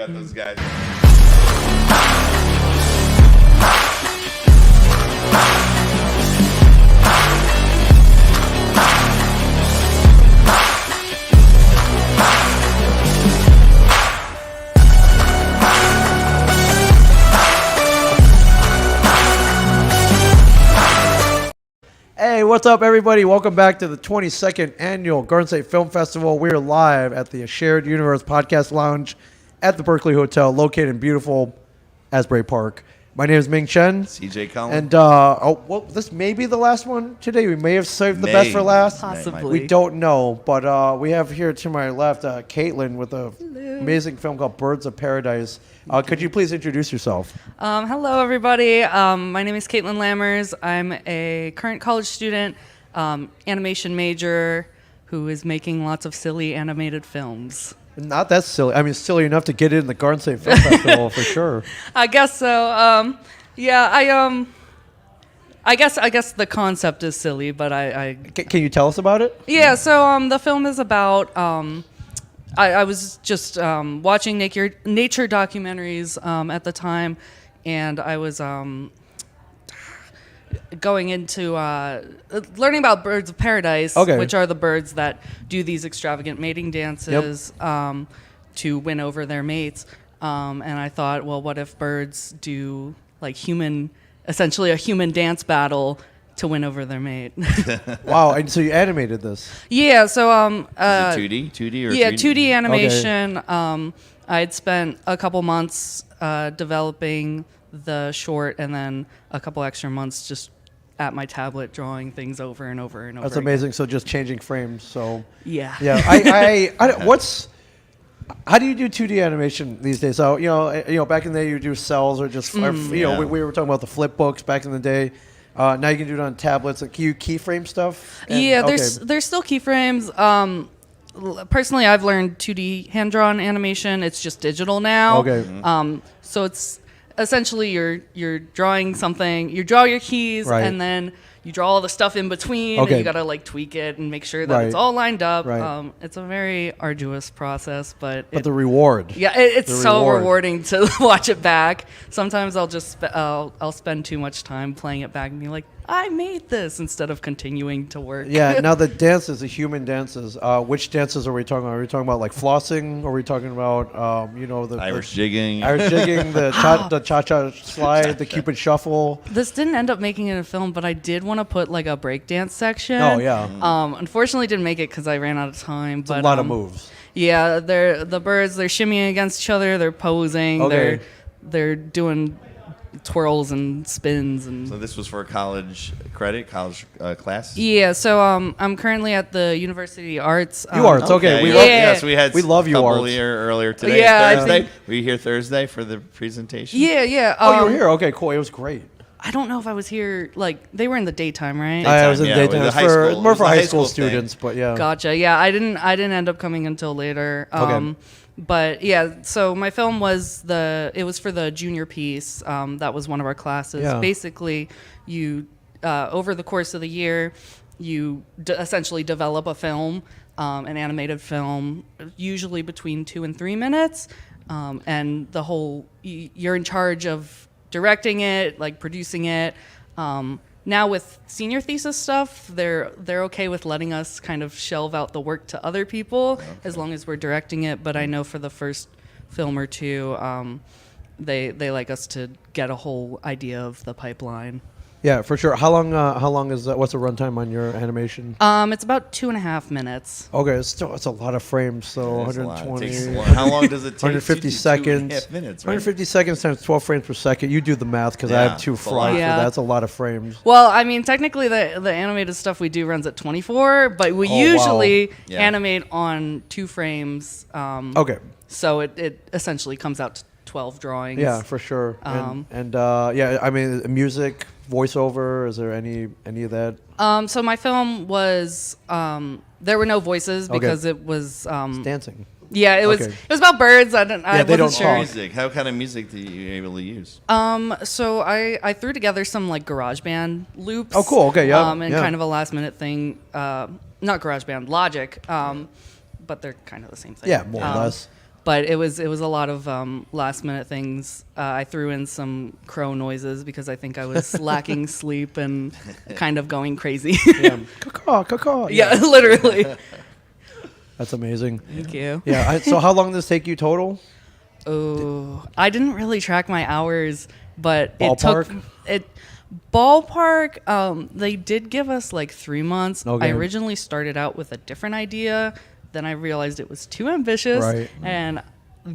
got those guys. Hey, what's up, everybody? Welcome back to the 22nd Annual Garden State Film Festival. We're live at the Shared Universe Podcast Lounge at the Berkeley Hotel, located in beautiful Asbury Park. My name is Ming Chen. CJ Cullen. And this may be the last one today. We may have saved the best for last. Possibly. We don't know. But we have here to my left Kaitlyn with an amazing film called Birds of Paradise. Could you please introduce yourself? Hello, everybody. My name is Kaitlyn Lammers. I'm a current college student, animation major, who is making lots of silly animated films. Not that silly. I mean, silly enough to get in the Garden State Film Festival for sure. I guess so. I guess the concept is silly, but Can you tell us about it? Yeah. So the film is about. I was just watching nature documentaries at the time, and I was going into learning about birds of paradise, which are the birds that do these extravagant mating dances to win over their mates. And I thought, well, what if birds do like essentially a human dance battle to win over their mate? Wow, and so you animated this? Yeah, so is it 2D? 2D or 3D? 2D animation. Okay. I had spent a couple months developing the short, and then a couple extra months just at my tablet drawing things over and over and over. That's amazing. So just changing frames. So yeah. How do you do 2D animation these days? So you know, back in the day you do cells or just we were talking about the flip books back in the day. Now you can do it on tablets. Can you keyframe stuff? There's still keyframes. Personally, I've learned 2D hand-drawn animation. It's just digital now. Okay. So it's essentially you're drawing something. You draw your keys, right, and then you draw all the stuff in between, and you gotta like tweak it and make sure that it's all lined up. Right. It's a very arduous process, but the reward. Yeah, it's so rewarding to watch it back. Sometimes I'll spend too much time playing it back and be like, I made this, instead of continuing to work. Yeah. Now the dances, the human dances. Which dances are we talking about? Are we talking about like flossing? Or are we talking about the Irish jigging? Irish jigging, the cha-cha slide, the Cupid shuffle. This didn't end up making it a film, but I did want to put like a breakdance section. Oh yeah. Unfortunately, didn't make it because I ran out of time. It's a lot of moves. Yeah, the birds. They're shimmying against each other. They're posing. Okay. They're doing twirls and spins. And so this was for a college class? Yeah, so I'm currently at the University of Arts. UArts, okay. We love UArts. Earlier today. Yeah, Thursday. Were you here Thursday for the presentation? Yeah. Oh, you were here? Okay, cool. It was great. I don't know if I was here, like, they were in the daytime, right? I was in the daytime. More for high school students, but yeah. Gotcha. Yeah, I didn't end up coming until later. Okay. But yeah, so my film was it was for the junior piece. That was one of our classes. Yeah. Basically, you over the course of the year, you essentially develop a film, an animated film, usually between 2 and 3 minutes, and you're in charge of directing it, like producing it. Now with senior thesis stuff, they're okay with letting us kind of shelve out the work to other people as long as we're directing it. But I know for the first film or two, they like us to get a whole idea of the pipeline. Yeah, for sure. How long is that? What's the runtime on your animation? It's about 2.5 minutes. Okay, it's a lot of frames. So 120. How long does it take? 150 seconds. 2.5 minutes, right? 150 seconds times 12 frames per second. You do the math because I have 2 fries. Yeah. That's a lot of frames. Well, I mean, technically the animated stuff we do runs at 24, but we usually animate on 2 frames. Okay. So it essentially comes out to 12 drawings. Yeah, for sure. I mean, music, voiceover. Is there any of that? So my film was there were no voices because it was it's dancing. Yeah, it was about birds. I wasn't sure. Music. How kind of music do you able to use? So I threw together some like GarageBand loops. Oh, cool. Okay, yeah. And kind of a last minute thing. Not GarageBand, Logic. But they're kind of the same thing. Yeah, more or less. But it was a lot of last minute things. I threw in some crow noises because I think I was lacking sleep and kind of going crazy. Yeah. Caw, caw, caw. Yeah, literally. That's amazing. Thank you. Yeah. So how long did this take you total? Oh, I didn't really track my hours, but Ballpark? Ballpark. They did give us like 3 months. Okay. I originally started out with a different idea. Then I realized it was too ambitious. Right. And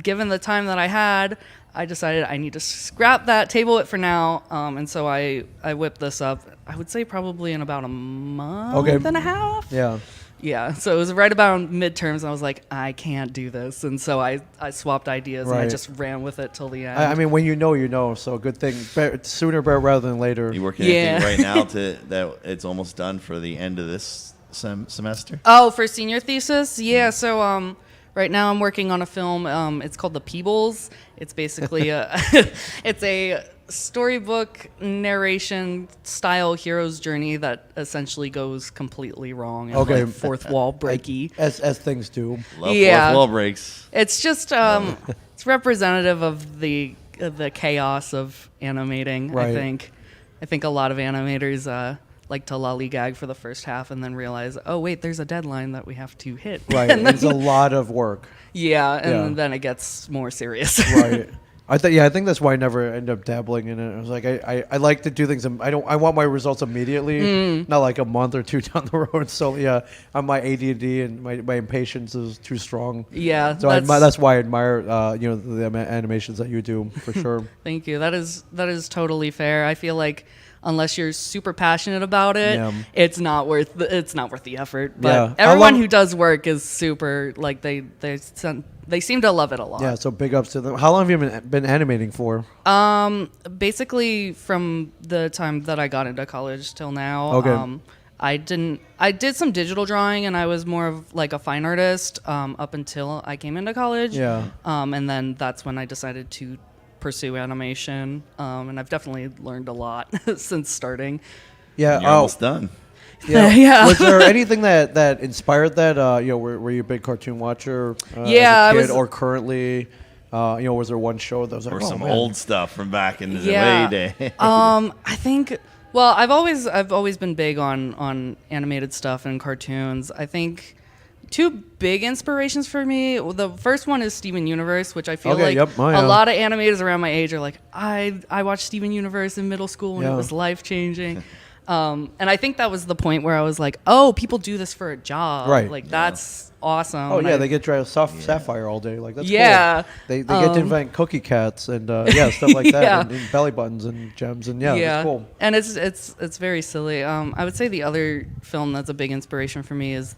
given the time that I had, I decided I need to scrap that, table it for now. And so I whipped this up, I would say probably in about a month and a half. Yeah. Yeah, so it was right about midterms, and I was like, I can't do this. And so I swapped ideas, and I Right. just ran with it till the end. I mean, when you know, you know. So good thing. Sooner rather than later. You working anything right now that it's almost done for the end of this semester? Oh, for senior thesis? Yeah, so right now I'm working on a film. It's called The Peebles. It's basically it's a storybook narration style hero's journey that essentially goes completely wrong and Okay. like fourth wall breaky. As things do. Love Yeah. fourth wall breaks. It's just it's representative of the chaos of animating. Right. I think a lot of animators like to lollygag for the first half and then realize, oh wait, there's a deadline that we have to hit. Right. And then, It's a lot of work. yeah, and Yeah. then it gets more serious. Right. I think that's why I never end up dabbling in it. I was like, I like to do things. I want my results immediately, not like a month or two down the road. So yeah, my ADD and my impatience is too strong. Yeah, So that's why I admire the animations that you do for sure. Thank you. That is totally fair. I feel like unless you're super passionate about it, Yeah. it's not worth the effort. But Yeah. everyone who does work is super like they seem to love it a lot. Yeah. So big ups to them. How long have you been animating for? Basically from the time that I got into college till now. Okay. I did some digital drawing and I was more of like a fine artist up until I came into college. Yeah. And then that's when I decided to pursue animation. And I've definitely learned a lot since starting. Yeah. You're almost done. Yeah. Yeah. Was there anything that inspired that? Were you a big cartoon watcher? Yeah, as a I kid was- or currently. Was there one show that was like, Or oh, some man. old stuff from back in the Yeah. way day. I think. Well, I've always been big on animated stuff and cartoons. I think two big inspirations for me. The first one is Steven Universe, which I feel Okay, like yep. Oh, yeah. a lot of animators around my age are like, I watched Steven Universe in middle school and Yeah. it was life changing. And I think that was the point where I was like, oh, people do this for a job. Right. Like that's awesome. Oh And yeah, I- they get dry sapphire all day. Like that's Yeah. cool. They get to invent cookie cats and stuff like that, Yeah. and belly buttons and gems and it's cool. And it's very silly. I would say the other film that's a big inspiration for me is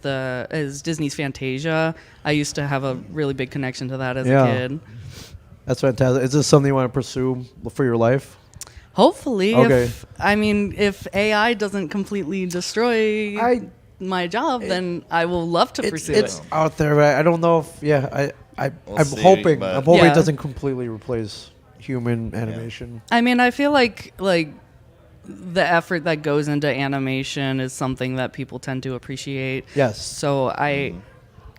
Disney's Fantasia. I used to have a really big connection to that as Yeah. a kid. That's fantastic. Is this something you want to pursue for your life? Hopefully, Okay. if AI doesn't completely destroy my job, then I will love to pursue It's it. out there. But I don't know if We'll I'm see, hoping but- it Yeah. doesn't completely replace human animation. I mean, I feel like the effort that goes into animation is something that people tend to appreciate. Yes. So I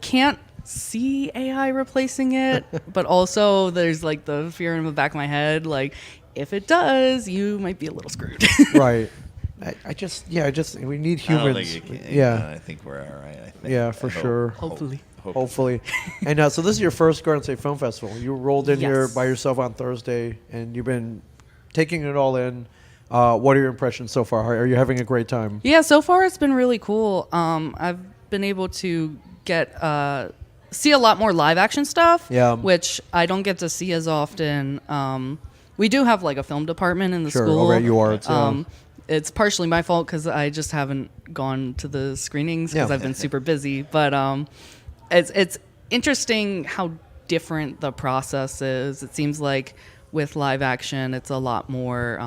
can't see AI replacing it, but also there's like the fear in the back of my head, like if it does, you might be a little screwed. Right. I just we need I don't humans. think it can, Yeah. I think we're all right. I think. Yeah, for I hope. sure. Hopefully. Hopefully. And so this is your first Garden State Film Festival. You rolled in here Yes. by yourself on Thursday, and you've been taking it all in. What are your impressions so far? Are you having a great time? Yeah, so far it's been really cool. I've been able to get see a lot more live action stuff, Yeah. which I don't get to see as often. We do have like a film department in the Sure. school. Oh, right, you are, too. It's partially my fault because I just haven't gone to the screenings because Yeah. I've been super busy. But it's interesting how different the process is. It seems like with live action, it's a lot more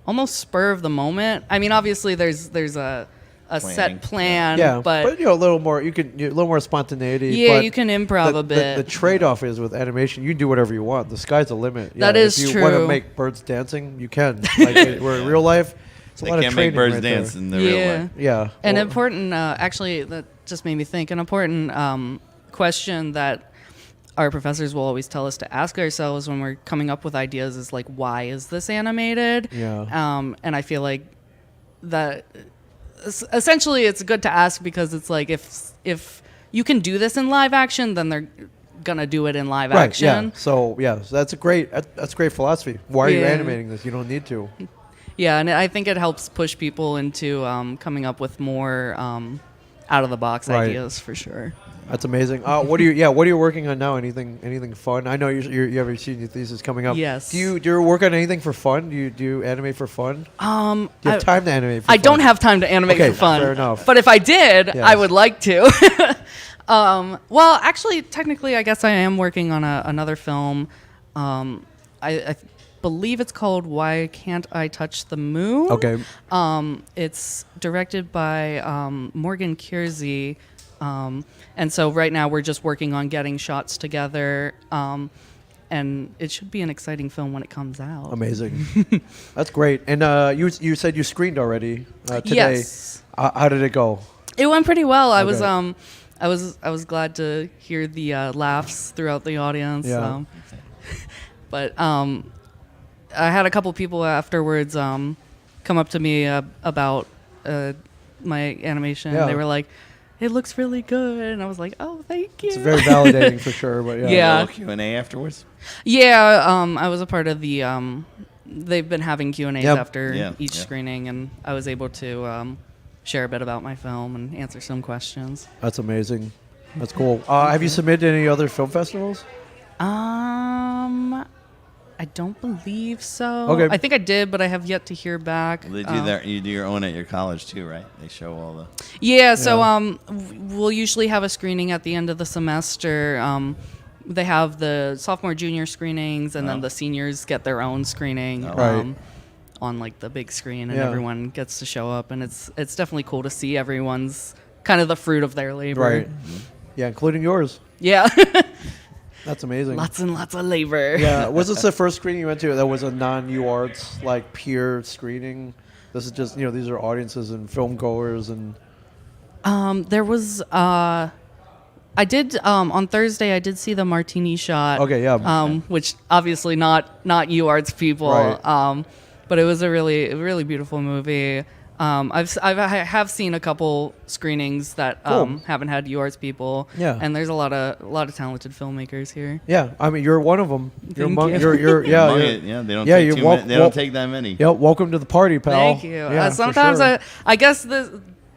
almost spur of the moment. I mean, obviously there's a Planning. set plan, Yeah, but a little more. A little more spontaneity. yeah, but you can improv a bit. The trade-off is with animation, you can do whatever you want. The sky's the limit. That Yeah, is if you want to true. make birds dancing, you can. Like we're in real life. It's a They lot can't of make training birds right dance there. in the real Yeah. life. Yeah. An Well, important, actually, that just made me think. An important question that our professors will always tell us to ask ourselves when we're coming up with ideas is like, why is this animated? Yeah. And I feel like that essentially it's good to ask because it's like if you can do this in live action, then they're gonna do it in live action. Yeah. So that's a great philosophy. Why are you Yeah. animating this? You don't need to. Yeah, and I think it helps push people into coming up with more out of the box Right. ideas for sure. That's amazing. What are you working on now? Anything fun? I know you have your senior thesis coming up. Yes. Do you work on anything for fun? Do you animate for fun? Do you have time to animate for I fun? don't have time to animate Okay, for fun. fair enough. But if I did, Yes. I would like to. Well, actually, technically, I guess I am working on another film. I believe it's called Why Can't I Touch the Moon? Okay. It's directed by Morgan Kiersey. And so right now we're just working on getting shots together. And it should be an exciting film when it comes out. Amazing. That's great. And you said you screened already today. Yes. How did it go? It went pretty well. I Okay. was glad to hear the laughs throughout the audience. Yeah. But I had a couple people afterwards come up to me about my animation. Yeah. They were like, "It looks really good," and I was like, "Oh, thank you." It's very validating for sure. But yeah. Yeah. A little Q&A afterwards. Yeah, I was a part of the. They've been having Q&As Yep. after Yeah, each yeah. screening, and I was able to share a bit about my film and answer some questions. That's amazing. That's cool. Have you submitted any other film festivals? I don't believe so. Okay. I think I did, but I have yet to hear back. They do that. You do your own at your college too, right? They show all the. Yeah, so Yeah. we'll usually have a screening at the end of the semester. They have the sophomore, junior screenings, and then Oh. the seniors get their own screening Oh. Right. on like the big screen, and Yeah. everyone gets to show up, and it's definitely cool to see everyone's kind of the fruit of their labor. Right. Yeah, including yours. Yeah. That's amazing. Lots and lots of labor. Yeah. Was this the first screening you went to that was a non-UArts like peer screening? This is just these are audiences and film goers and. There was I did on Thursday. I did see the Martini Shot. Okay, yeah. Which obviously not UArts people. Right. But it was a really beautiful movie. I have seen a couple screenings that Cool. haven't had UArts people. Yeah. And there's a lot of talented filmmakers here. Yeah, I mean you're one of them. You're Thank among, you. you're yeah. Among you're- it, yeah, they don't yeah, take you're too wel- many, they wel- don't take that many. Yeah, welcome to the party, pal. Thank you. Yeah, for Sometimes sure. I guess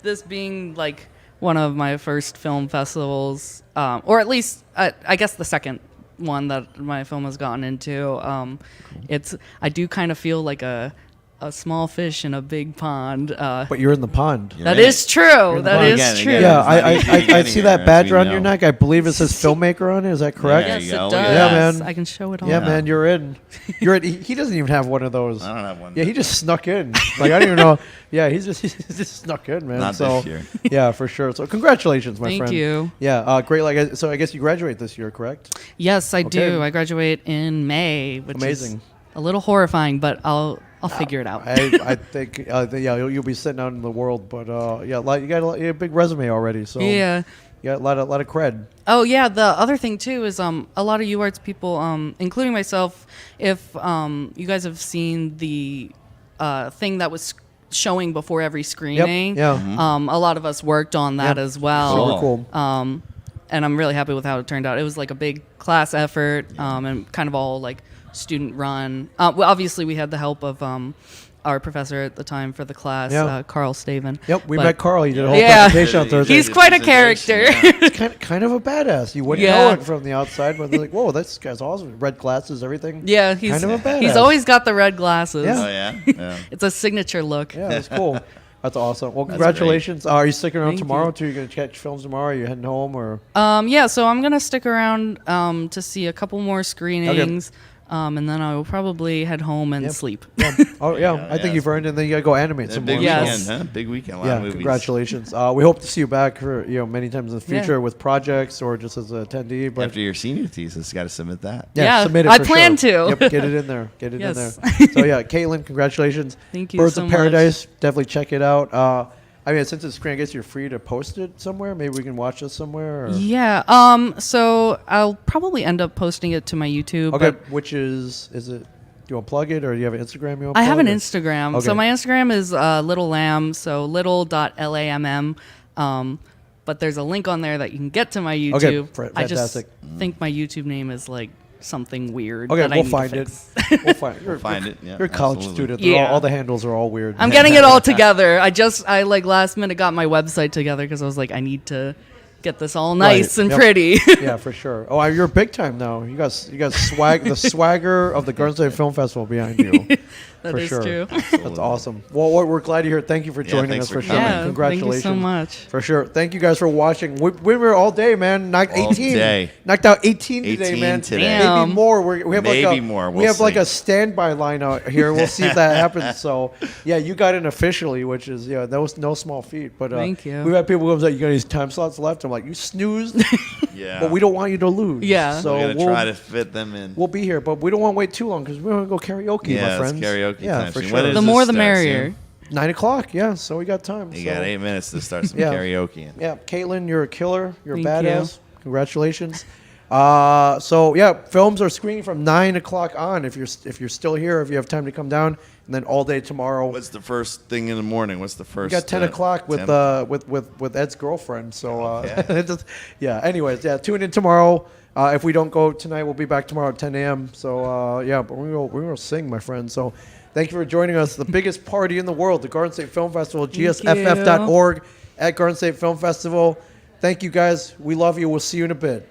this being like one of my first film festivals, or at least I guess the second one that my film has gotten into. I do kind of feel like a small fish in a big pond. But you're in the pond. You're That in is it. true. That is Again, true. again. Yeah, It's not I easy to get see here, that as badge we around know. your neck. I believe it says filmmaker on it. Is that correct? There Yes, you it go. does. Yeah, man. I can show it all. Yeah, man, you're in. You're in. He doesn't even have one of those. I don't have one. Yeah, he just snuck in. Like I don't even know. Yeah, he's just snuck in, man. Not so this year. yeah, for sure. So congratulations, my Thank friend. you. Yeah, great. So I guess you graduate this year, correct? Yes, I Okay. do. I graduate in May, which Amazing. is a little horrifying, but I'll figure it out. I think yeah, you'll be sitting out in the world, but yeah, you got a big resume already. So Yeah. you got a lot of cred. Oh yeah, the other thing too is a lot of UArts people, including myself, if you guys have seen the thing that was showing before every screening, Yeah. a lot of us worked on that Yep. as well. Super cool. And I'm really happy with how it turned out. It was like a big class effort, and kind of all like student run. Well, obviously we had the help of our professor at the time for the class, Yeah. Carl Staven. Yep, we But met Carl. He did a whole Yeah. presentation on Thursday. He's quite a character. Yeah. kind of a badass. You wouldn't Yeah. know it from the outside, but they're like, "Whoa, this guy's awesome! Red glasses, everything." Yeah, he's kind of a badass. he's always got the red glasses. Yeah. Oh yeah. Yeah. It's a signature look. Yeah, that's cool. That's awesome. Well, That's congratulations. Are you sticking around Thank tomorrow you. too? You gonna catch films tomorrow? Are you heading home or? Yeah, so I'm gonna stick around to see a couple more screenings, and then I will probably head home and Yep. sleep. Yeah. Oh yeah, Yeah, I think yeah. you've earned it. And then you gotta go animate some Big more. Yes. weekend, huh? Big weekend. A lot Yeah, of movies. congratulations. We hope to see you back for many times in the Yeah. future with projects or just as an attendee. But After your senior thesis, got to submit that. Yeah, submit it. I for plan sure. to. Yep, get it in there. Get it Yes. in there. So yeah, Kaitlyn, congratulations. Thank you Birds so of much. Paradise. Definitely check it out. I mean, since it's screen, I guess you're free to post it somewhere. Maybe we can watch this somewhere. Or? Yeah. So I'll probably end up posting it to my YouTube. Okay. but Which is it? Do you want to plug it, or do you have an Instagram? You want I have an or? Instagram. Okay. So my Instagram is Little Lamb. So little.lamm. But there's a link on there that you can get to my YouTube. Okay. I just Fantastic. think my YouTube name is like something weird. Okay, that I we'll need find to it. fix. We'll find it. We'll find it. Yeah, You're a college absolutely. student. They're Yeah. all the handles are all weird. I'm getting it all together. I like last minute got my website together because I was like, I need to get this all nice Right. and Yep. pretty. Yeah, for sure. Oh, you're big time now. You got swag, the swagger of the Garden State Film Festival behind you. That for is sure. true. That's awesome. Well, we're glad you're here. Thank you for joining thanks us for for sure. coming. Yeah, Congratulations. thank you so much. For sure. Thank you guys for watching. We were all day, man. Knocked All 18. day. Knocked out 18 today, 18 man. today. Damn. Maybe more. We have like Maybe a, more. we We'll have like see. a standby line out here. We'll see if that happens. So, yeah, you got in officially, which is, that was no small feat. But Thank you. We've had people who like, you got any time slots left? I'm like, you snoozed. Yeah. But we don't want you to lose. Yeah. So We're gonna try to fit them in. we'll be here, but we don't want to wait too long because we're going to go karaoke, yeah, my it's friends. karaoke Yeah, time for soon. sure. When does The this more the start, merrier. Sam? 9 o'clock, yeah. So we got time. You so. got 8 minutes to start some Yeah. karaoke. In. Yeah, Kaitlyn, you're a killer. You're a Thank you. badass. Congratulations. So yeah, films are screening from 9 o'clock on. If you're still here, if you have time to come down, and then all day tomorrow. What's the first thing in the morning? What's the We first? got 10 o'clock with 10? with Ed's girlfriend. So Okay. yeah. Anyways, yeah. Tune in tomorrow. If we don't go tonight, we'll be back tomorrow at 10 a.m. So yeah, but we're gonna sing, my friend. So thank you for joining us. The biggest party in the world, the Garden State Film Festival. GSFF.org at Garden State Film Festival. Thank you guys. We love you. We'll see you in a bit.